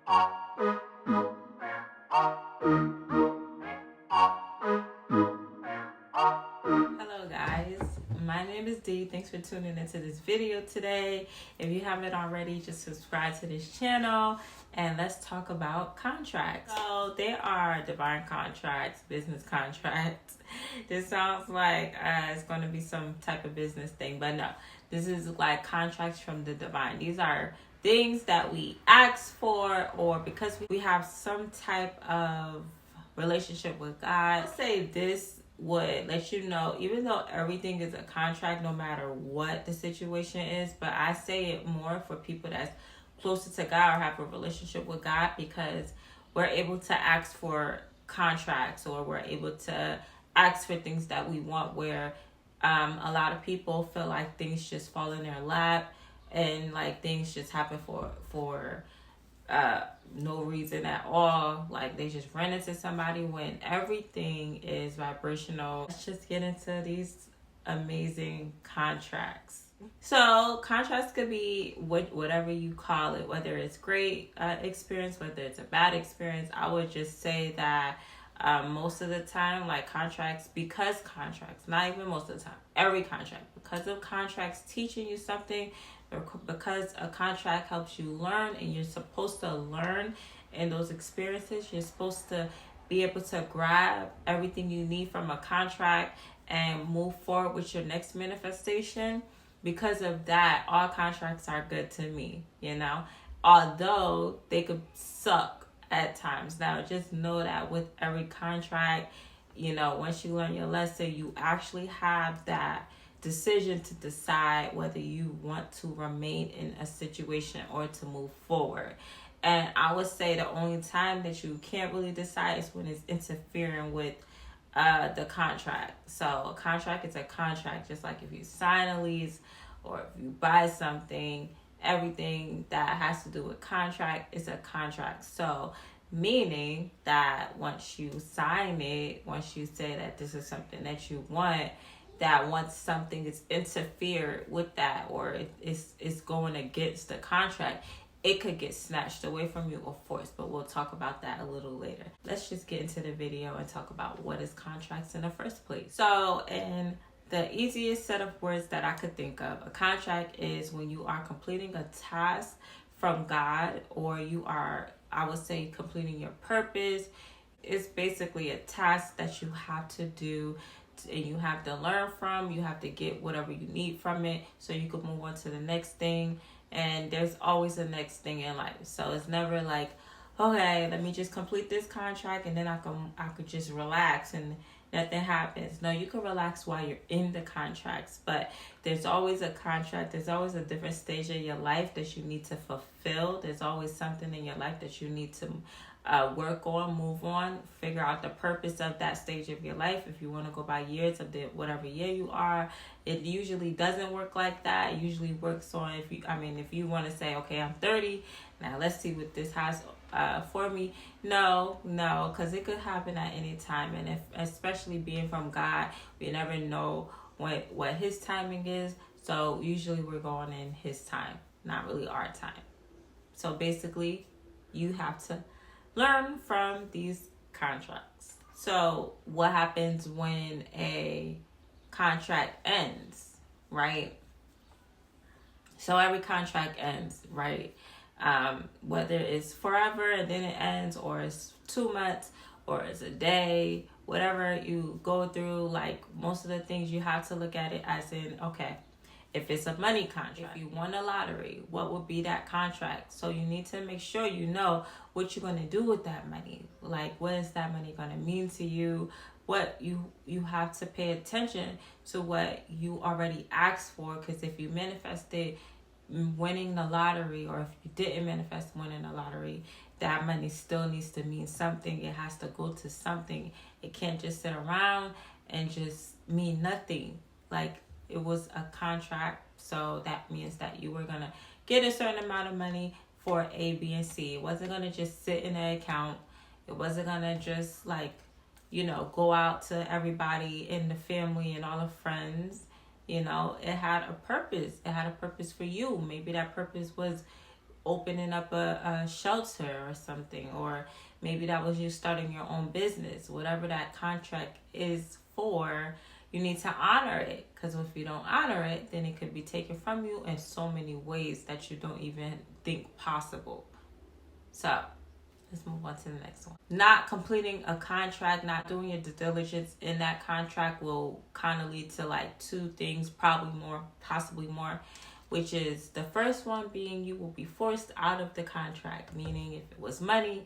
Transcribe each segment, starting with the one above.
Hello guys, my name is Dee. Thanks for tuning into this video today. If you haven't already, just subscribe to this channel and let's talk about contracts. So there are divine contracts, business contracts. This sounds like it's going to be some type of business thing, but no, this is like contracts from the divine. These are things that we ask for, or because we have some type of relationship with God. I'll say this would let you know, even though everything is a contract no matter what the situation is, but I say it more for people that's closer to God or have a relationship with God, because we're able to ask for contracts, or we're able to ask for things that we want, where a lot of people feel like things just fall in their lap and like things just happen for no reason at all. Like they just run into somebody, when everything is vibrational. Let's just get into these amazing contracts. So contracts could be whatever you call it, whether it's great experience, whether it's a bad experience. I would just say that most of the time, like contracts, because contracts, not even most of the time, every contract, because of contracts teaching you something, or because a contract helps you learn, and you're supposed to learn in those experiences. You're supposed to be able to grab everything you need from a contract and move forward with your next manifestation. Because of that, all contracts are good to me, although they could suck at times. Now, just know that with every contract, once you learn your lesson, you actually have that decision to decide whether you want to remain in a situation or to move forward. And I would say the only time that you can't really decide is when it's interfering with the contract. So a contract is a contract, just like if you sign a lease or if you buy something, everything that has to do with contract is a contract. So meaning that once you sign it, once you say that this is something that you want, that once something is interfered with that, or it's going against the contract, it could get snatched away from you or forced. But we'll talk about that a little later. Let's just get into the video and talk about what is contracts in the first place. So in the easiest set of words that I could think of, a contract is when you are completing a task from God, or you are, I would say, completing your purpose. It's basically a task that you have to do, and you have to learn from. You have to get whatever you need from it so you can move on to the next thing. And there's always a next thing in life. So it's never like, okay, let me just complete this contract and then I could just relax and nothing happens. No, you can relax while you're in the contracts, but there's always a contract. There's always a different stage of your life that you need to fulfill. There's always something in your life that you need to work on, move on, figure out the purpose of that stage of your life. If you want to go by years of whatever year you are, it usually doesn't work like that. It usually works on if you want to say, okay, I'm 30, now let's see what this has for me. No, because it could happen at any time, and especially being from God, we never know what His timing is. So usually we're going in His time, not really our time. So basically, you have to learn from these contracts. So what happens when a contract ends, right? So every contract ends, right? Whether it's forever and then it ends, or it's 2 months, or it's a day, whatever you go through, like most of the things you have to look at it as in, okay, if it's a money contract, if you won a lottery, what would be that contract? So you need to make sure you know what you're going to do with that money. Like, what is that money going to mean to you? What you have to pay attention to what you already asked for, because if you manifested winning the lottery, or if you didn't manifest winning the lottery, that money still needs to mean something. It has to go to something. It can't just sit around and just mean nothing. Like, it was a contract, so that means that you were going to get a certain amount of money for A, B, and C. It wasn't going to just sit in an account. It wasn't going to just go out to everybody in the family and all the friends. It had a purpose. It had a purpose for you. Maybe that purpose was opening up a shelter or something, or maybe that was you starting your own business. Whatever that contract is for, you need to honor it, because if you don't honor it, then it could be taken from you in so many ways that you don't even think possible. So let's move on to the next one. Not completing a contract, not doing your due diligence in that contract will kind of lead to like two things, probably more, possibly more, which is the first one being you will be forced out of the contract, meaning if it was money,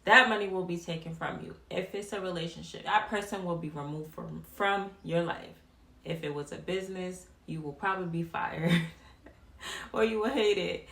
that money will be taken from you. If it's a relationship, that person will be removed from your life. If it was a business, you will probably be fired or you will hate it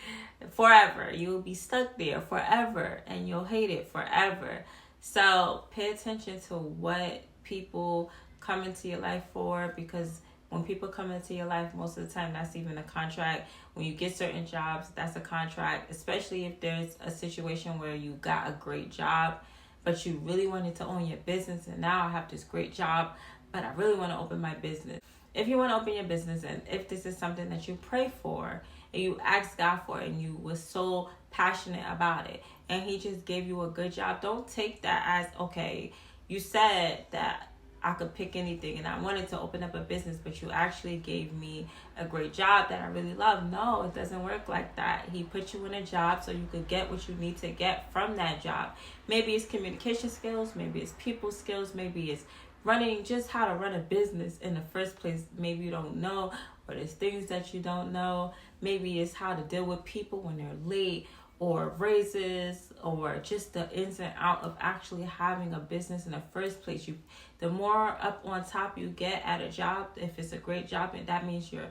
forever. You will be stuck there forever and you'll hate it forever. So pay attention to what people come into your life for, because when people come into your life, most of the time, that's even a contract. When you get certain jobs, that's a contract, especially if there's a situation where you got a great job, but you really wanted to own your business. And now I have this great job, but I really want to open my business. If you want to open your business, and if this is something that you pray for and you ask God for and you were so passionate about it and he just gave you a good job, don't take that as, okay, you said that I could pick anything and I wanted to open up a business, but you actually gave me a great job that I really love. No, it doesn't work like that. He put you in a job so you could get what you need to get from that job. Maybe it's communication skills, maybe it's people skills, maybe it's running, just how to run a business in the first place. Maybe you don't know, or there's things that you don't know. Maybe it's how to deal with people when they're late, or raises, or just the ins and out of actually having a business in the first place. The more up on top you get at a job, if it's a great job, and that means you're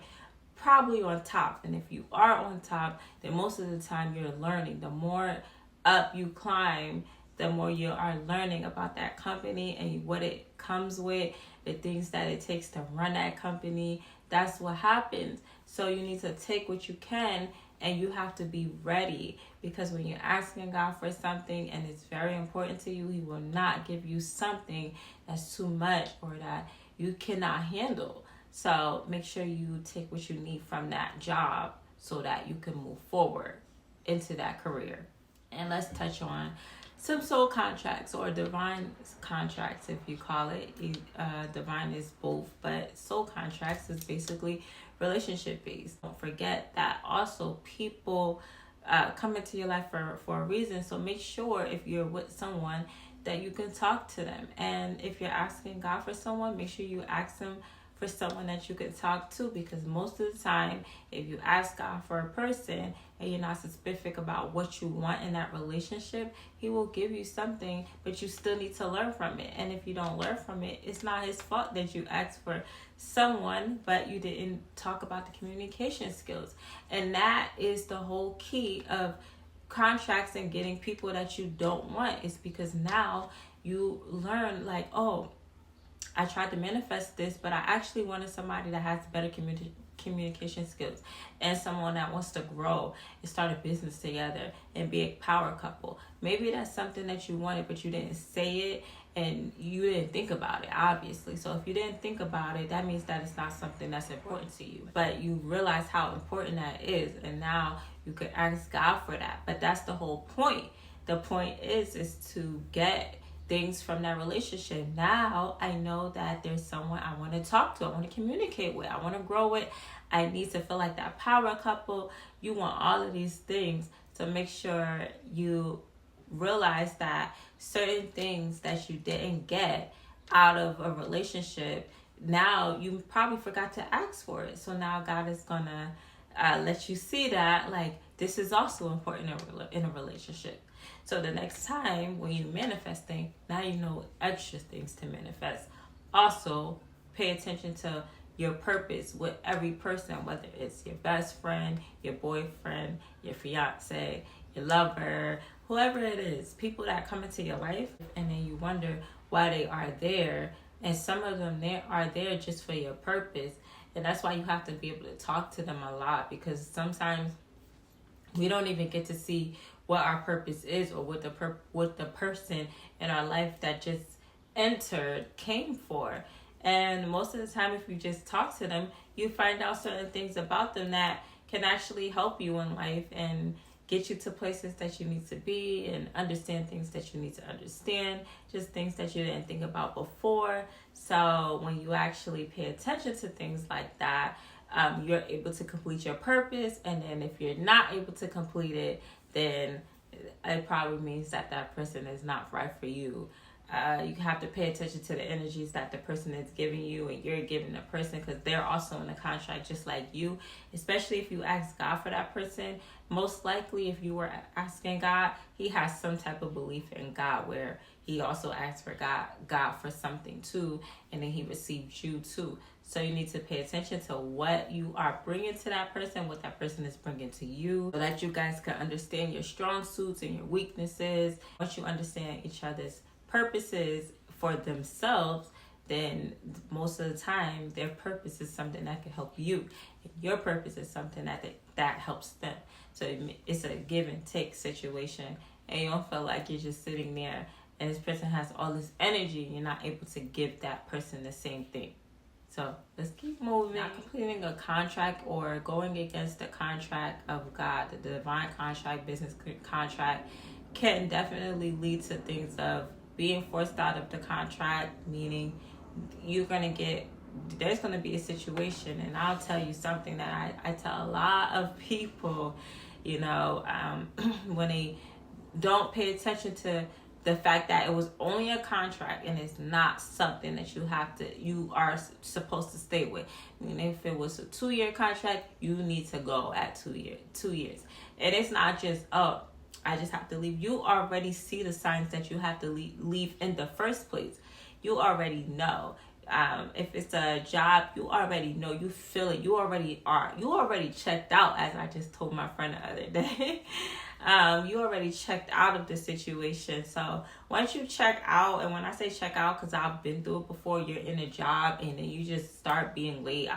probably on top. And if you are on top, then most of the time you're learning. The more up you climb, the more you are learning about that company and what it comes with, the things that it takes to run that company. That's what happens. So you need to take what you can, and you have to be ready, because when you're asking God for something and it's very important to you, he will not give you something that's too much or that you cannot handle. So make sure you take what you need from that job so that you can move forward into that career. And let's touch on some soul contracts, or divine contracts, if you call it. Divine is both, but soul contracts is basically relationship based. Don't forget that also people come into your life for a reason. So make sure if you're with someone that you can talk to them. And if you're asking God for someone, make sure you ask him for someone that you can talk to, because most of the time, if you ask God for a person and you're not specific about what you want in that relationship, he will give you something, but you still need to learn from it. And if you don't learn from it, it's not his fault that you asked for someone, but you didn't talk about the communication skills. And that is the whole key of contracts and getting people that you don't want, is because now you learn, like, oh, I tried to manifest this, but I actually wanted somebody that has better communication skills, and someone that wants to grow and start a business together and be a power couple. Maybe that's something that you wanted, but you didn't say it and you didn't think about it, obviously. So if you didn't think about it, that means that it's not something that's important to you. But you realize how important that is, and now you could ask God for that. But that's the whole point. The point is to get things from that relationship. Now I know that there's someone I want to talk to, I want to communicate with, I want to grow with, I need to feel like that power couple. You want all of these things to make sure you realize that certain things that you didn't get out of a relationship, now you probably forgot to ask for it. So now God is gonna let you see that, like, this is also important in a relationship. So the next time when you're manifesting, now you know extra things to manifest. Also, pay attention to your purpose with every person, whether it's your best friend, your boyfriend, your fiance, your lover, whoever it is, people that come into your life, and then you wonder why they are there. And some of them are there just for your purpose. And that's why you have to be able to talk to them a lot, because sometimes we don't even get to see what our purpose is, or what the person in our life that just entered came for. And most of the time, if you just talk to them, you find out certain things about them that can actually help you in life, and get you to places that you need to be and understand things that you need to understand, just things that you didn't think about before. So when you actually pay attention to things like that, you're able to complete your purpose. And then if you're not able to complete it, then it probably means that that person is not right for you. You have to pay attention to the energies that the person is giving you and you're giving the person, because they're also in a contract just like you. Especially if you ask God for that person, most likely if you were asking God, he has some type of belief in God where he also asked for God for something too, and then he received you too. So you need to pay attention to what you are bringing to that person, what that person is bringing to you, so that you guys can understand your strong suits and your weaknesses. Once you understand each other's purposes for themselves, then most of the time their purpose is something that can help you, and your purpose is something that helps them. So it's a give and take situation, and you don't feel like you're just sitting there and this person has all this energy and you're not able to give that person the same thing. So let's keep moving. Not completing a contract or going against the contract of God, the divine contract, business contract, can definitely lead to things of being forced out of the contract, meaning there's going to be a situation. And I'll tell you something that I tell a lot of people, when they don't pay attention to the fact that it was only a contract and it's not something that you are supposed to stay with. I mean, if it was a 2-year contract, you need to go at 2 years. And it's not just, oh, I just have to leave. You already see the signs that you have to leave in the first place. You already know. If it's a job, you already know. You feel it. You already checked out, as I just told my friend the other day. You already checked out of the situation. So once you check out, and when I say check out, because I've been through it before, you're in a job and then you just start being late.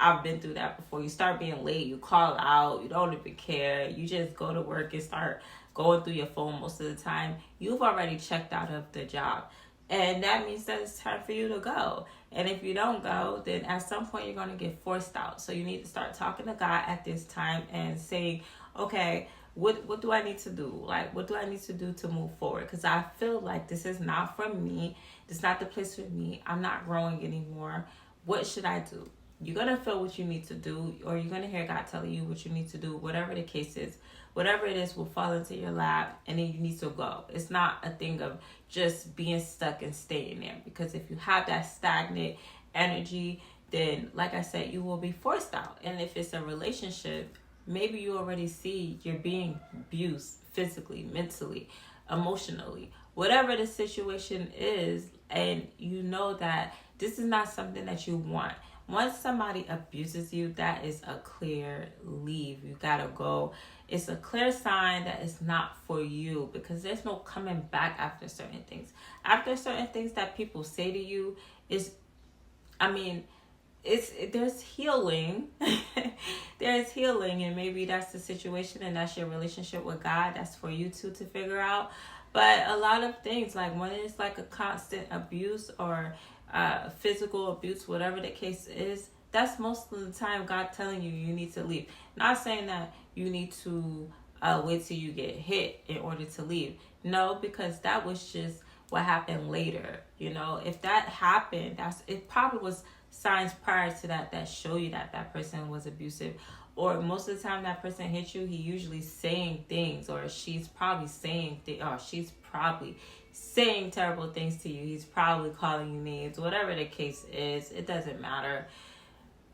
I've been through that before. You start being late, you call out, you don't even care. You just go to work and start going through your phone most of the time. You've already checked out of the job. And that means that it's time for you to go. And if you don't go, then at some point you're going to get forced out. So you need to start talking to God at this time and saying, okay, what do I need to do? Like, what do I need to do to move forward? Because I feel like this is not for me. This is not the place for me. I'm not growing anymore. What should I do? You're going to feel what you need to do, or you're going to hear God telling you what you need to do. Whatever the case is, whatever it is will fall into your lap, and then you need to go. It's not a thing of just being stuck and staying there, because if you have that stagnant energy, then like I said, you will be forced out. And if it's a relationship, maybe you already see you're being abused physically, mentally, emotionally, whatever the situation is, and you know that this is not something that you want. Once somebody abuses you, that is a clear leave. You gotta go. It's a clear sign that it's not for you, because there's no coming back after certain things. After certain things that people say to you, there's healing. There's healing, and maybe that's the situation, and that's your relationship with God. That's for you to figure out. But a lot of things, like when it's like a constant abuse or physical abuse, whatever the case is, that's most of the time God telling you need to leave. Not saying that you need to wait till you get hit in order to leave. No, because that was just what happened later. If that happened, it probably was signs prior to that show you that person was abusive. Or most of the time that person hit you, he usually saying things, or she's probably saying saying terrible things to you. He's probably calling you names. Whatever the case is, it doesn't matter.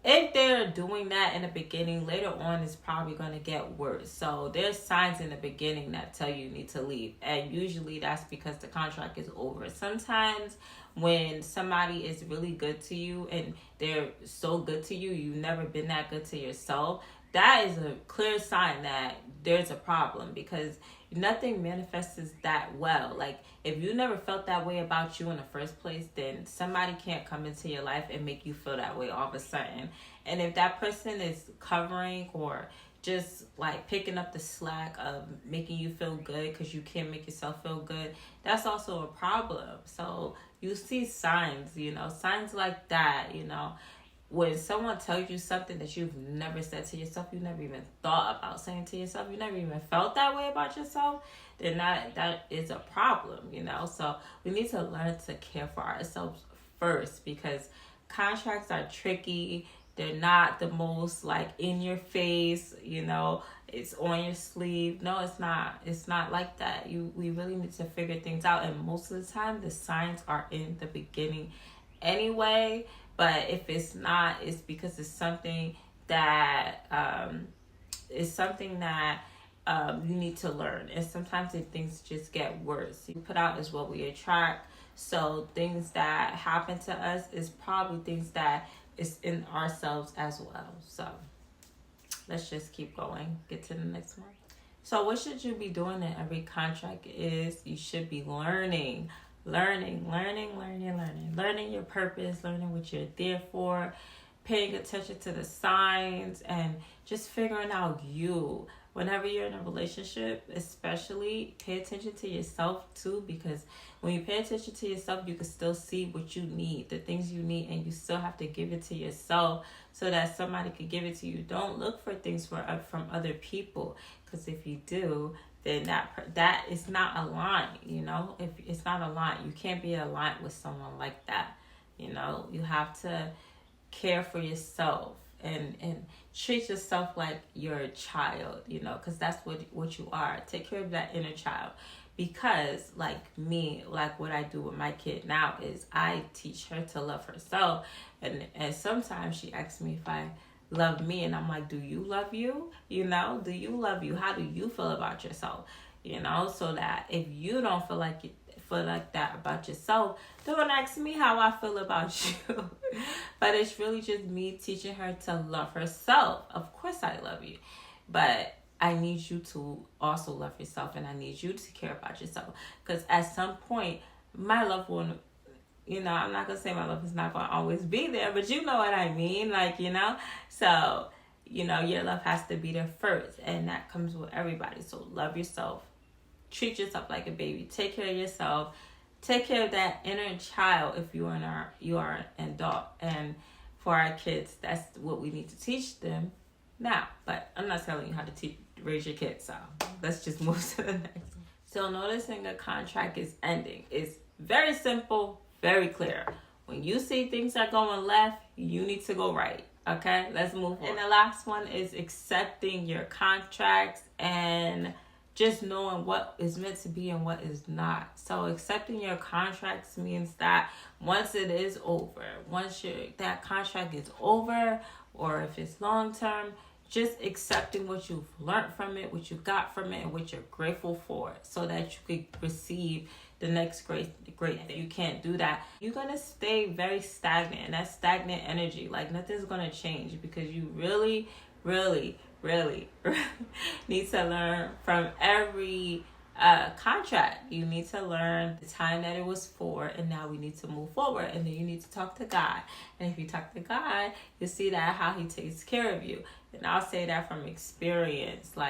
If they're doing that in the beginning, later on it's probably going to get worse. So there's signs in the beginning that tell you need to leave. And usually that's because the contract is over. Sometimes when somebody is really good to you and they're so good to you, you've never been that good to yourself, that is a clear sign that there's a problem, because nothing manifests that well. Like, if you never felt that way about you in the first place, then somebody can't come into your life and make you feel that way all of a sudden. And if that person is covering or just like picking up the slack of making you feel good because you can't make yourself feel good, that's also a problem. So you see signs, signs like that, when someone tells you something that you've never said to yourself, you never even thought about saying to yourself, you never even felt that way about yourself, then that is a problem, you know. So we need to learn to care for ourselves first, because contracts are tricky. They're not the most like in your face, you know, it's on your sleeve. No, it's not. It's not like that. We really need to figure things out, and most of the time the signs are in the beginning anyway. But if it's not, it's because it's something that you need to learn. And sometimes things just get worse. You put out is what we attract. So things that happen to us is probably things that is in ourselves as well. So let's just keep going. Get to the next one. So what should you be doing in every contract is you should be learning your purpose, learning what you're there for, paying attention to the signs, and just figuring out you. Whenever you're in a relationship, especially, pay attention to yourself too, because when you pay attention to yourself, you can still see what you need, the things you need, and you still have to give it to yourself so that somebody could give it to you. Don't look for things from other people, because if you do, then that is not aligned, you know. If it's not aligned, you can't be aligned with someone like that, you know. You have to care for yourself and treat yourself like you're a child, you know, because that's what you are. Take care of that inner child, because like me, like what I do with my kid now is I teach her to love herself, and sometimes she asks me if I love me, and I'm like, do you love you? You know, do you love you? How do you feel about yourself? You know, so that if you don't feel like that about yourself, don't ask me how I feel about you. But it's really just me teaching her to love herself. Of course I love you, but I need you to also love yourself, and I need you to care about yourself, because at some point my love will, you know, I'm not gonna say my love is not gonna always be there, but you know what I mean, like, you know. So, you know, your love has to be there first, and that comes with everybody. So love yourself, treat yourself like a baby, take care of yourself, take care of that inner child if you are an adult. And for our kids, that's what we need to teach them now. But I'm not telling you how to raise your kids, so let's just move to the next one. So noticing a contract is ending is very simple, very clear. When you see things are going left, you need to go right. Okay, let's move on. And the last one is accepting your contracts and just knowing what is meant to be and what is not. So accepting your contracts means that once it is over, that contract is over, or if it's long term, just accepting what you've learned from it, what you got from it, and what you're grateful for, so that you could receive the next great thing. You can't do that. You're gonna stay very stagnant, and that stagnant energy, like nothing's gonna change, because you really need to learn from every contract. You need to learn the time that it was for, and now we need to move forward. And then you need to talk to God, and if you talk to God, you see that how he takes care of you. And I'll say that from experience, and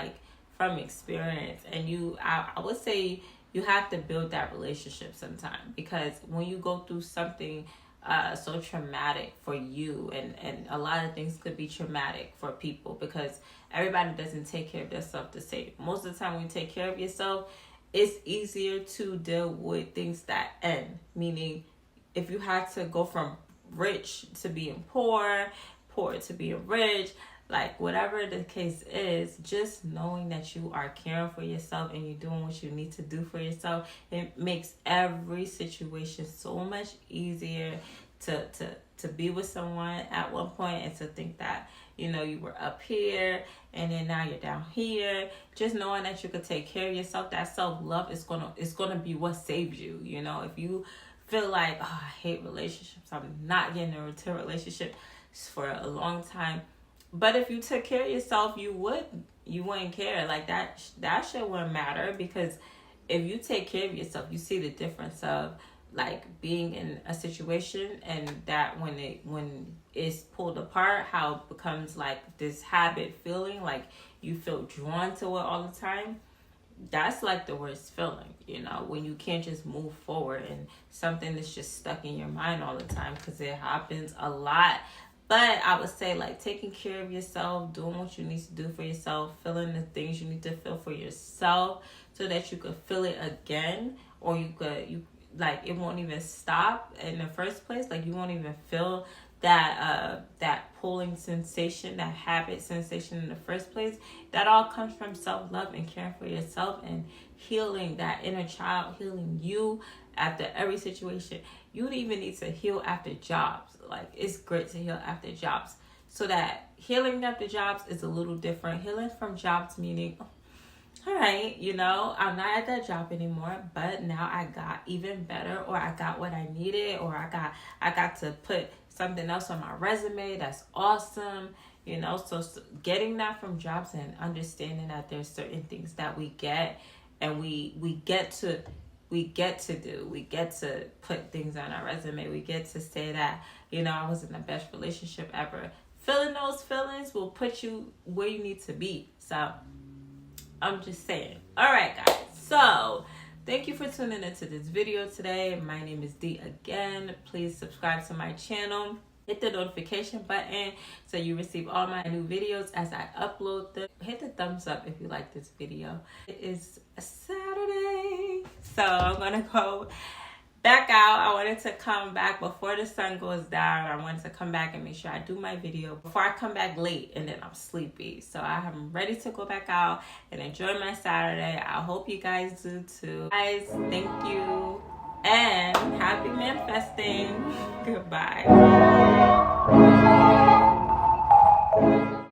I would say you have to build that relationship sometime, because when you go through something so traumatic for you, and a lot of things could be traumatic for people, because everybody doesn't take care of themselves the same. Most of the time when you take care of yourself, it's easier to deal with things that end. Meaning, if you had to go from rich to being poor to being rich, like whatever the case is, just knowing that you are caring for yourself and you're doing what you need to do for yourself, it makes every situation so much easier to be with someone at one point, and to think that, you know, you were up here and then now you're down here. Just knowing that you could take care of yourself, that self-love is gonna be what saves you. You know, if you feel like, oh, I hate relationships, I'm not getting into a relationship for a long time, but if you took care of yourself, you wouldn't care. Like that shit wouldn't matter, because if you take care of yourself, you see the difference of like being in a situation, and that when it's pulled apart, how it becomes like this habit feeling, like you feel drawn to it all the time. That's like the worst feeling, you know, when you can't just move forward, and something that's just stuck in your mind all the time, because it happens a lot. But I would say, like, taking care of yourself, doing what you need to do for yourself, feeling the things you need to feel for yourself so that you could feel it again, or like, it won't even stop in the first place. Like, you won't even feel that pulling sensation, that habit sensation in the first place. That all comes from self-love and caring for yourself and healing that inner child, healing you after every situation. You don't even need to heal after jobs. Like, it's great to heal after jobs. So that healing after jobs is a little different. Healing from jobs meaning, all right, I'm not at that job anymore, but now I got even better, or I got what I needed, or I got to put something else on my resume that's awesome. So getting that from jobs and understanding that there's certain things that we get and we get to do. We get to put things on our resume. We get to say that, I was in the best relationship ever. Feeling those feelings will put you where you need to be. So I'm just saying. All right, guys. So thank you for tuning into this video today. My name is Dee again. Please subscribe to my channel. Hit the notification button so you receive all my new videos as I upload them. Hit the thumbs up if you like this video. It is a Saturday, so I'm gonna go back out. I wanted to come back before the sun goes down. I wanted to come back and make sure I do my video before I come back late and then I'm sleepy. So I am ready to go back out and enjoy my Saturday. I hope you guys do too. Guys, thank you and happy manifesting. Goodbye.